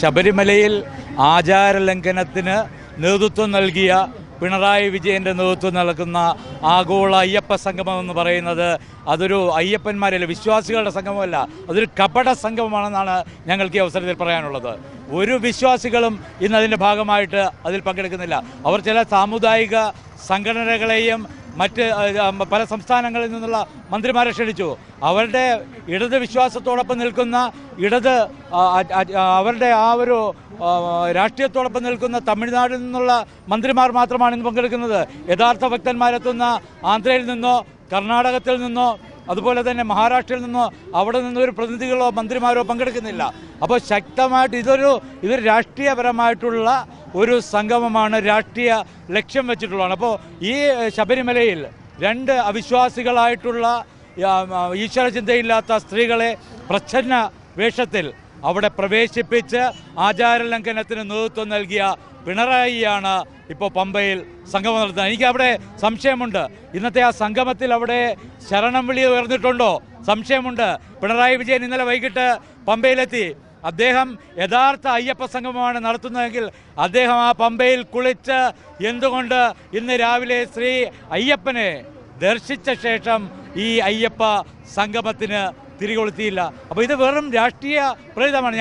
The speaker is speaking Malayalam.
ശബരിമലയിൽ ആചാരലംഘനത്തിന് നേതൃത്വം നൽകിയ പിണറായി വിജയൻ്റെ നേതൃത്വം നൽകുന്ന ആഗോള അയ്യപ്പ സംഗമം എന്ന് പറയുന്നത് അതൊരു അയ്യപ്പന്മാരല്ല, വിശ്വാസികളുടെ സംഗമമല്ല, അതൊരു കപട സംഗമമാണെന്നാണ് ഞങ്ങൾക്ക് ഈ അവസരത്തിൽ പറയാനുള്ളത്. ഒരു വിശ്വാസികളും ഇന്നതിൻ്റെ ഭാഗമായിട്ട് അതിൽ പങ്കെടുക്കുന്നില്ല. അവർ ചില സാമുദായിക സംഘടനകളെയും മറ്റ് പല സംസ്ഥാനങ്ങളിൽ നിന്നുള്ള മന്ത്രിമാരെ ക്ഷണിച്ചു. അവരുടെ ഇടത് വിശ്വാസത്തോടൊപ്പം നിൽക്കുന്ന അവരുടെ ആ ഒരു രാഷ്ട്രീയത്തോടൊപ്പം നിൽക്കുന്ന തമിഴ്നാട്ടിൽ നിന്നുള്ള മന്ത്രിമാർ മാത്രമാണ് ഇന്ന് പങ്കെടുക്കുന്നത്. യഥാർത്ഥ ഭക്തന്മാരെത്തുന്ന ആന്ധ്രയിൽ നിന്നോ കർണാടകത്തിൽ നിന്നോ അതുപോലെ തന്നെ മഹാരാഷ്ട്രയിൽ നിന്നോ അവിടെ നിന്നൊരു പ്രതിനിധികളോ മന്ത്രിമാരോ പങ്കെടുക്കുന്നില്ല. അപ്പോൾ ശക്തമായിട്ട് ഇതൊരു രാഷ്ട്രീയപരമായിട്ടുള്ള ഒരു സംഗമമാണ്, രാഷ്ട്രീയ ലക്ഷ്യം വെച്ചിട്ടുള്ളതാണ്. അപ്പോൾ ഈ ശബരിമലയിൽ രണ്ട് അവിശ്വാസികളായിട്ടുള്ള ഈശ്വരചിന്തയില്ലാത്ത സ്ത്രീകളെ പ്രച്ഛന്ന വേഷത്തിൽ അവിടെ പ്രവേശിപ്പിച്ച് ആചാരലംഘനത്തിന് നേതൃത്വം നൽകിയ പിണറായിയാണ് ഇപ്പോൾ പമ്പയിൽ സംഗമം നടത്തുന്നത്. എനിക്ക് അവിടെ സംശയമുണ്ട്, ഇന്നത്തെ ആ സംഗമത്തിൽ അവിടെ ശരണം വിളി ഉയർന്നിട്ടുണ്ടോ? സംശയമുണ്ട്. പിണറായി വിജയൻ ഇന്നലെ വൈകിട്ട് പമ്പയിലെത്തി. അദ്ദേഹം യഥാർത്ഥ അയ്യപ്പ സംഗമമാണ് നടത്തുന്നതെങ്കിൽ അദ്ദേഹം ആ പമ്പയിൽ കുളിച്ച് എന്തുകൊണ്ട് ഇന്ന് രാവിലെ ശ്രീ അയ്യപ്പനെ ദർശിച്ച ശേഷം ഈ അയ്യപ്പ സംഗമത്തിന് തിരികൊളുത്തിയില്ല? അപ്പോൾ ഇത് വെറും രാഷ്ട്രീയ പ്രേരിതമാണ്.